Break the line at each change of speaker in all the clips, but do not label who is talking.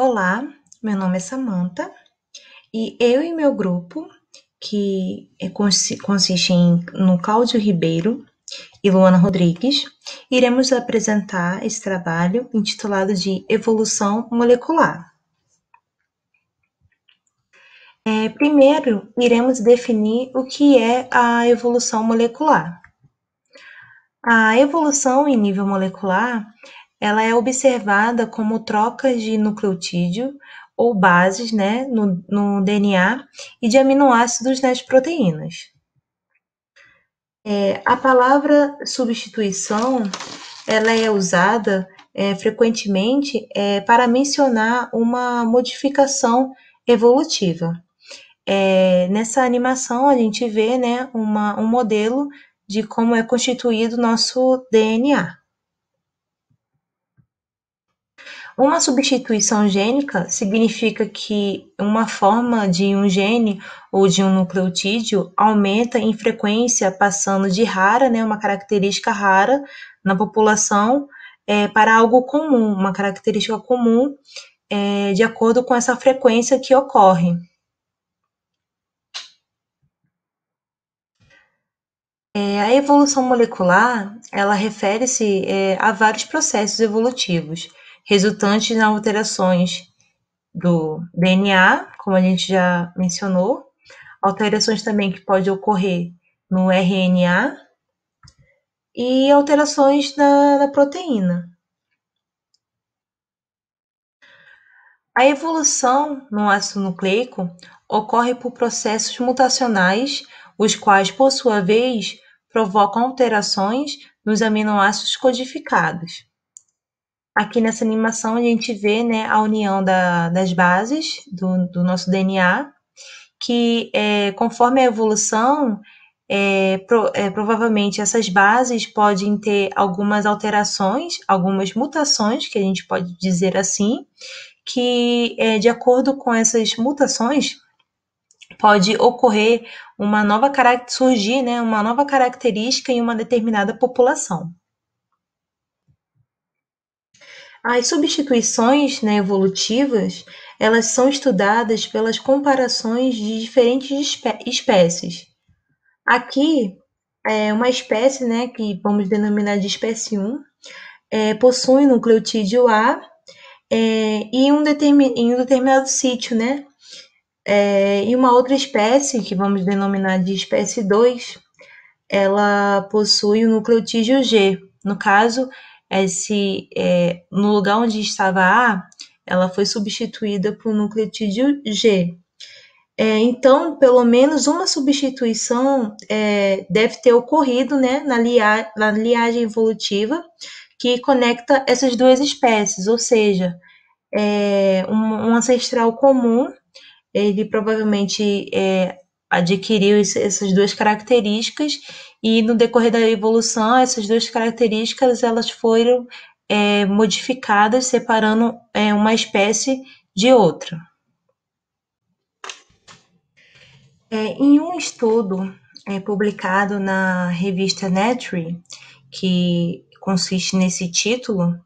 Olá, meu nome é Samantha e eu e meu grupo, que consiste no Cláudio Ribeiro e Luana Rodrigues, iremos apresentar esse trabalho intitulado de Evolução Molecular. Primeiro, iremos definir o que é a evolução molecular. A evolução em nível molecular, ela é observada como trocas de nucleotídeo ou bases, né, no DNA e de aminoácidos nas proteínas. A palavra substituição, ela é usada frequentemente para mencionar uma modificação evolutiva. Nessa animação a gente vê, né, um modelo de como é constituído o nosso DNA. Uma substituição gênica significa que uma forma de um gene ou de um nucleotídeo aumenta em frequência, passando de rara, né, uma característica rara na população, para algo comum, uma característica comum, de acordo com essa frequência que ocorre. A evolução molecular, ela refere-se a vários processos evolutivos, resultantes nas alterações do DNA, como a gente já mencionou, alterações também que podem ocorrer no RNA e alterações na proteína. A evolução no ácido nucleico ocorre por processos mutacionais, os quais, por sua vez, provocam alterações nos aminoácidos codificados. Aqui nessa animação a gente vê, né, a união das bases do nosso DNA, que conforme a evolução, provavelmente essas bases podem ter algumas alterações, algumas mutações, que a gente pode dizer assim, que de acordo com essas mutações, pode ocorrer surgir, né, uma nova característica em uma determinada população. As substituições, né, evolutivas, elas são estudadas pelas comparações de diferentes espécies. Aqui, uma espécie, né, que vamos denominar de espécie 1, possui nucleotídeo A em um determinado sítio, né? E uma outra espécie, que vamos denominar de espécie 2, ela possui o nucleotídeo G. No caso, no lugar onde estava A, ela foi substituída por nucleotídeo G. Então, pelo menos uma substituição deve ter ocorrido, né, na liagem evolutiva que conecta essas duas espécies, ou seja, um ancestral comum, ele provavelmente adquiriu essas duas características e no decorrer da evolução essas duas características elas foram modificadas, separando uma espécie de outra. Em um estudo publicado na revista Nature, que consiste nesse título,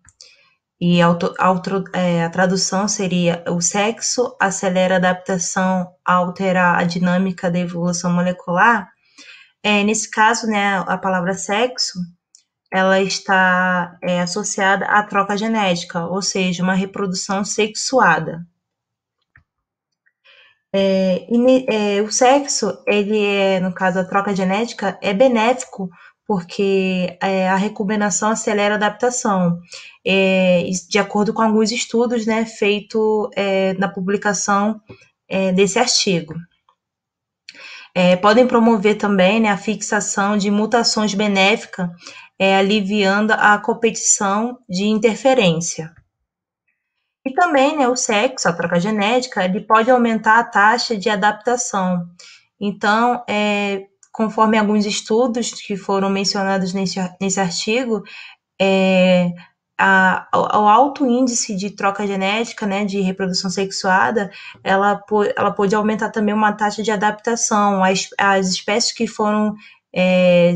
e a tradução seria: o sexo acelera a adaptação a alterar a dinâmica da evolução molecular. Nesse caso, né, a palavra sexo, ela está associada à troca genética, ou seja, uma reprodução sexuada. O sexo, no caso, a troca genética, é benéfico porque a recombinação acelera a adaptação, de acordo com alguns estudos, né, feitos na publicação desse artigo. Podem promover também, né, a fixação de mutações benéficas, aliviando a competição de interferência. E também, né, o sexo, a troca genética, ele pode aumentar a taxa de adaptação. Então, conforme alguns estudos que foram mencionados nesse artigo, o alto índice de troca genética, né, de reprodução sexuada, ela pode aumentar também uma taxa de adaptação. As espécies que foram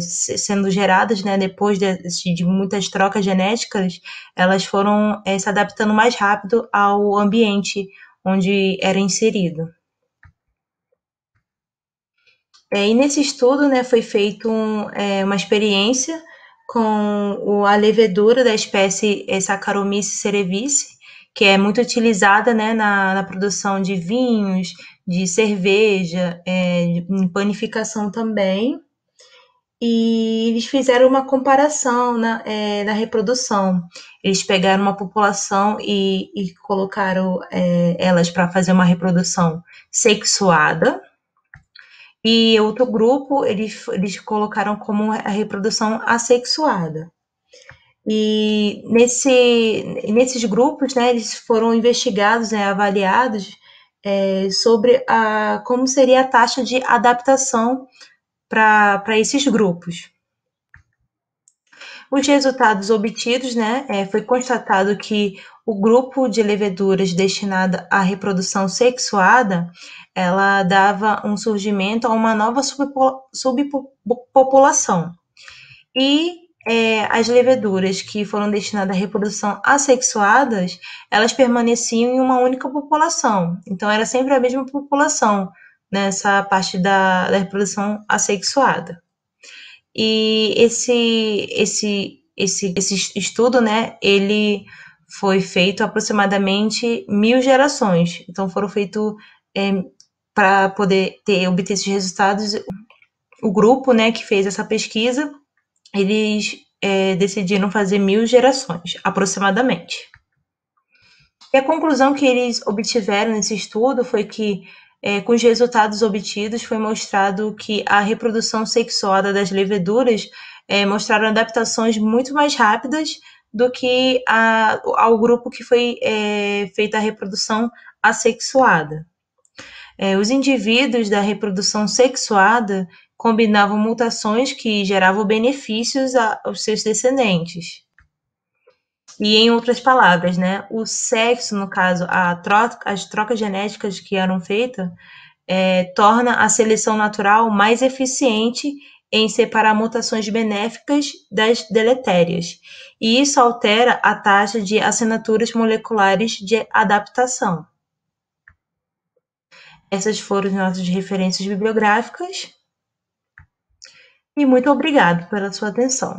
sendo geradas, né, depois de muitas trocas genéticas, elas foram se adaptando mais rápido ao ambiente onde era inserido. E nesse estudo, né, foi feito uma experiência com a levedura da espécie Saccharomyces cerevisiae, que é muito utilizada, né, na produção de vinhos, de cerveja, em panificação também. E eles fizeram uma comparação na reprodução. Eles pegaram uma população e colocaram elas para fazer uma reprodução sexuada, e outro grupo eles colocaram como a reprodução assexuada. E nesses grupos, né, eles foram investigados, né, avaliados sobre como seria a taxa de adaptação para esses grupos. Os resultados obtidos, né, foi constatado que o grupo de leveduras destinada à reprodução sexuada, ela dava um surgimento a uma nova subpopulação. E as leveduras que foram destinadas à reprodução assexuadas, elas permaneciam em uma única população. Então, era sempre a mesma população nessa parte da reprodução assexuada. E esse estudo, né, ele foi feito aproximadamente 1000 gerações. Então, foram feitos para poder obter esses resultados. O grupo, né, que fez essa pesquisa, eles decidiram fazer 1000 gerações, aproximadamente. E a conclusão que eles obtiveram nesse estudo foi que, com os resultados obtidos, foi mostrado que a reprodução sexuada das leveduras mostraram adaptações muito mais rápidas do que ao grupo que foi feita a reprodução assexuada. Os indivíduos da reprodução sexuada combinavam mutações que geravam benefícios aos seus descendentes. E, em outras palavras, né, o sexo, no caso, as trocas genéticas que eram feitas, torna a seleção natural mais eficiente em separar mutações benéficas das deletérias. E isso altera a taxa de assinaturas moleculares de adaptação. Essas foram as nossas referências bibliográficas. E muito obrigado pela sua atenção.